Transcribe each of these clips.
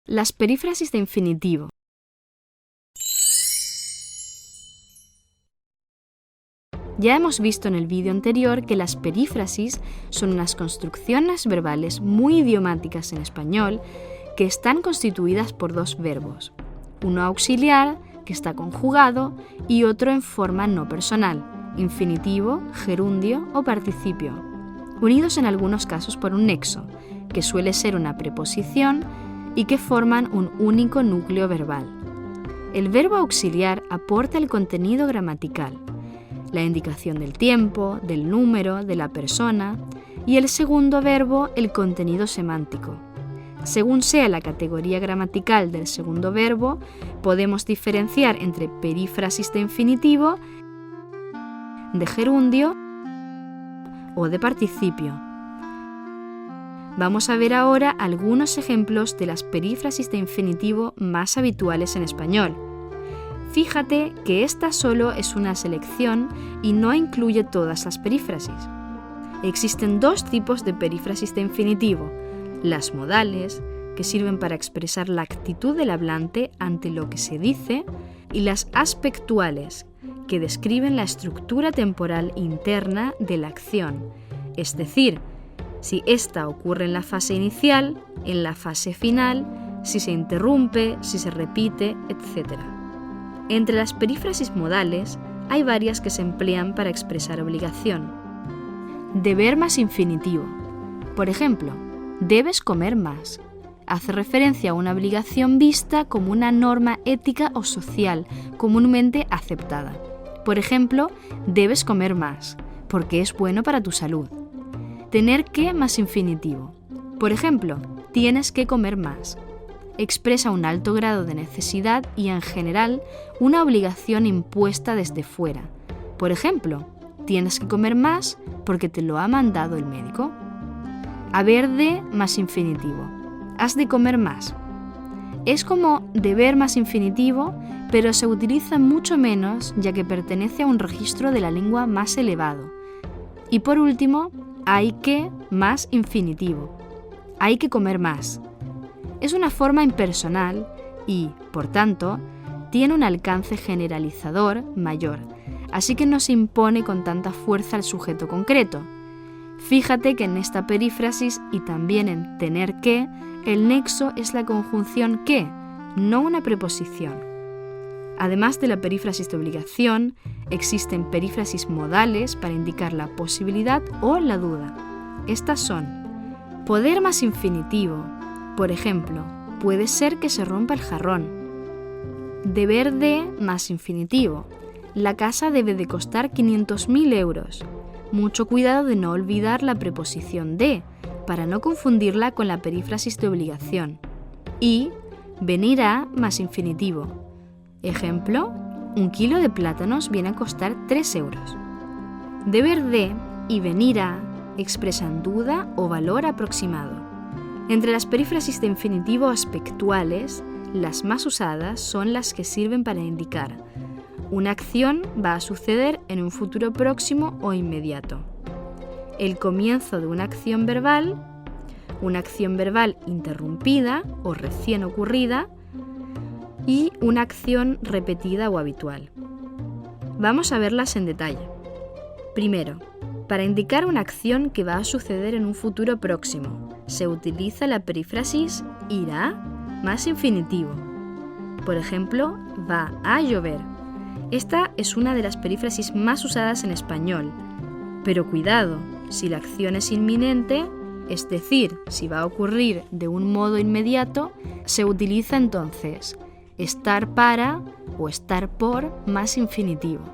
Las perífrasis de infinitivo. Ya hemos visto en el vídeo anterior que las perífrasis son unas construcciones verbales muy idiomáticas en español que están constituidas por dos verbos, uno auxiliar, que está conjugado, y otro en forma no personal, infinitivo, gerundio o participio, unidos en algunos casos por un nexo, que suele ser una preposición y que forman un único núcleo verbal. El verbo auxiliar aporta el contenido gramatical, la indicación del tiempo, del número, de la persona, y el segundo verbo el contenido semántico. Según sea la categoría gramatical del segundo verbo, podemos diferenciar entre perífrasis de infinitivo, de gerundio o de participio. Vamos a ver ahora algunos ejemplos de las perífrasis de infinitivo más habituales en español. Fíjate que esta solo es una selección y no incluye todas las perífrasis. Existen dos tipos de perífrasis de infinitivo: las modales, que sirven para expresar la actitud del hablante ante lo que se dice, y las aspectuales, que describen la estructura temporal interna de la acción, es decir, si ésta ocurre en la fase inicial, en la fase final, si se interrumpe, si se repite, etc. Entre las perífrasis modales hay varias que se emplean para expresar obligación. Deber más infinitivo. Por ejemplo, debes comer más. Hace referencia a una obligación vista como una norma ética o social comúnmente aceptada. Por ejemplo, debes comer más, porque es bueno para tu salud. Tener que más infinitivo. Por ejemplo, tienes que comer más. Expresa un alto grado de necesidad y, en general, una obligación impuesta desde fuera. Por ejemplo, tienes que comer más porque te lo ha mandado el médico. Haber de más infinitivo. Has de comer más. Es como deber más infinitivo, pero se utiliza mucho menos ya que pertenece a un registro de la lengua más elevado. Y por último, hay que más infinitivo. Hay que comer más. Es una forma impersonal y, por tanto, tiene un alcance generalizador mayor, así que no se impone con tanta fuerza al sujeto concreto. Fíjate que en esta perífrasis y también en tener que, el nexo es la conjunción que, no una preposición. Además de la perífrasis de obligación, existen perífrasis modales para indicar la posibilidad o la duda. Estas son: poder más infinitivo. Por ejemplo, puede ser que se rompa el jarrón. Deber de más infinitivo. La casa debe de costar 500.000 euros. Mucho cuidado de no olvidar la preposición de, para no confundirla con la perífrasis de obligación. Y venir a más infinitivo. Ejemplo, 1 kilo de plátanos viene a costar 3 euros. Deber de y venir a expresan duda o valor aproximado. Entre las perífrasis de infinitivo aspectuales, las más usadas son las que sirven para indicar: una acción va a suceder en un futuro próximo o inmediato. El comienzo de una acción verbal interrumpida o recién ocurrida, y una acción repetida o habitual. Vamos a verlas en detalle. Primero, para indicar una acción que va a suceder en un futuro próximo, se utiliza la perífrasis irá más infinitivo. Por ejemplo, va a llover. Esta es una de las perífrasis más usadas en español. Pero cuidado, si la acción es inminente, es decir, si va a ocurrir de un modo inmediato, se utiliza entonces estar para o estar por más infinitivo.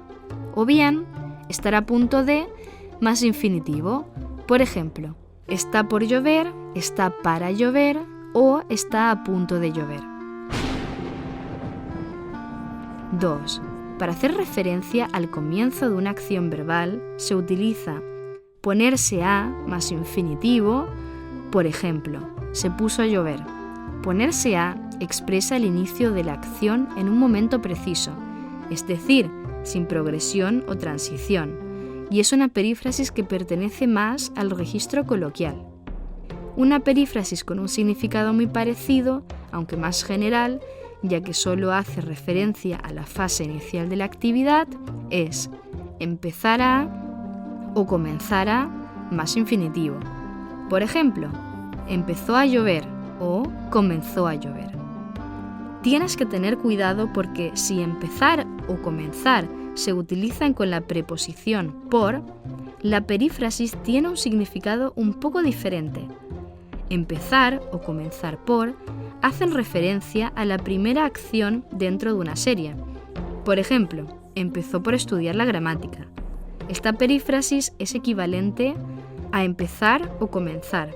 O bien, estar a punto de más infinitivo. Por ejemplo, está por llover, está para llover o está a punto de llover. 2. Para hacer referencia al comienzo de una acción verbal, se utiliza ponerse a más infinitivo. Por ejemplo, se puso a llover. Ponerse a expresa el inicio de la acción en un momento preciso, es decir, sin progresión o transición, y es una perífrasis que pertenece más al registro coloquial. Una perífrasis con un significado muy parecido aunque más general, ya que solo hace referencia a la fase inicial de la actividad, es empezar a o comenzar a más infinitivo. Por ejemplo, empezó a llover o comenzó a llover. Tienes que tener cuidado porque si empezar o comenzar se utilizan con la preposición por, la perífrasis tiene un significado un poco diferente. Empezar o comenzar por hacen referencia a la primera acción dentro de una serie. Por ejemplo, empezó por estudiar la gramática. Esta perífrasis es equivalente a empezar o comenzar,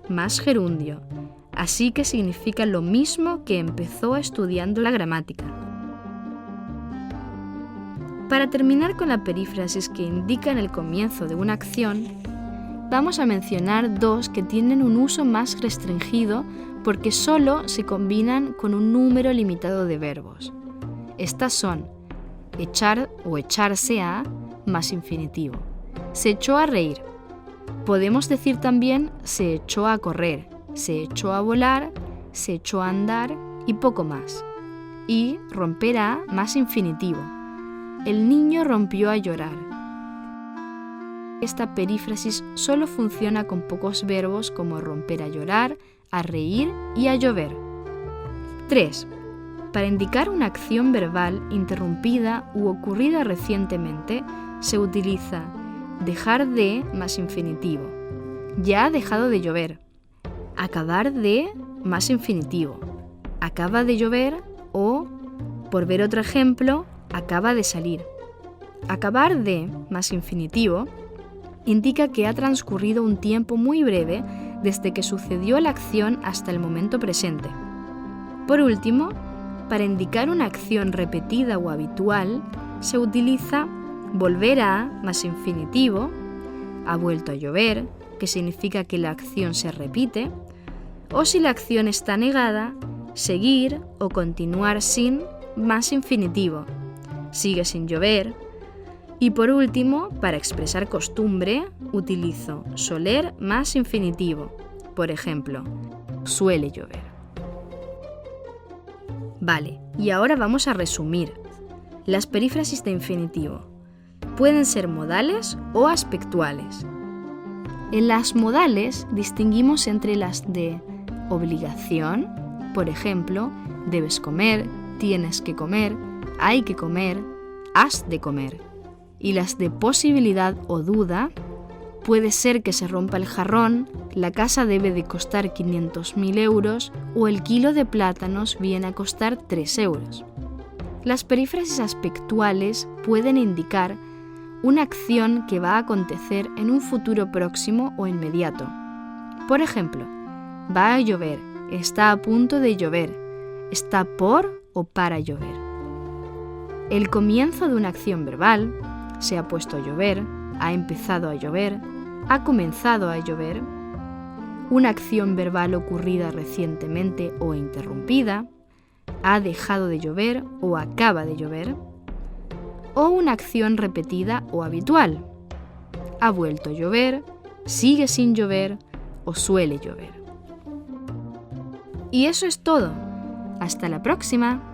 más gerundio, así que significa lo mismo que empezó estudiando la gramática. Para terminar con la perífrasis que indican el comienzo de una acción, vamos a mencionar dos que tienen un uso más restringido porque solo se combinan con un número limitado de verbos. Estas son echar o echarse a más infinitivo. Se echó a reír. Podemos decir también se echó a correr, se echó a volar, se echó a andar y poco más. Y romper a más infinitivo. El niño rompió a llorar. Esta perífrasis solo funciona con pocos verbos como romper a llorar, a reír y a llover. 3. Para indicar una acción verbal interrumpida u ocurrida recientemente, se utiliza dejar de más infinitivo. Ya ha dejado de llover. Acabar de más infinitivo. Acaba de llover o, por ver otro ejemplo, acaba de salir. Acabar de más infinitivo indica que ha transcurrido un tiempo muy breve desde que sucedió la acción hasta el momento presente. Por último, para indicar una acción repetida o habitual, se utiliza volver a más infinitivo, ha vuelto a llover, que significa que la acción se repite, o si la acción está negada, seguir o continuar sin más infinitivo, sigue sin llover. Y por último, para expresar costumbre, utilizo soler más infinitivo. Por ejemplo, suele llover. Vale, y ahora vamos a resumir. Las perífrasis de infinitivo pueden ser modales o aspectuales. En las modales distinguimos entre las de obligación, por ejemplo, debes comer, tienes que comer, hay que comer, has de comer. Y las de posibilidad o duda, puede ser que se rompa el jarrón, la casa debe de costar 500.000 euros o el kilo de plátanos viene a costar 3 euros. Las perífrasis aspectuales pueden indicar una acción que va a acontecer en un futuro próximo o inmediato. Por ejemplo, va a llover, está a punto de llover, está por o para llover. El comienzo de una acción verbal, se ha puesto a llover, ha empezado a llover, ha comenzado a llover, una acción verbal ocurrida recientemente o interrumpida, ha dejado de llover o acaba de llover, o una acción repetida o habitual, ha vuelto a llover, sigue sin llover o suele llover. Y eso es todo. Hasta la próxima.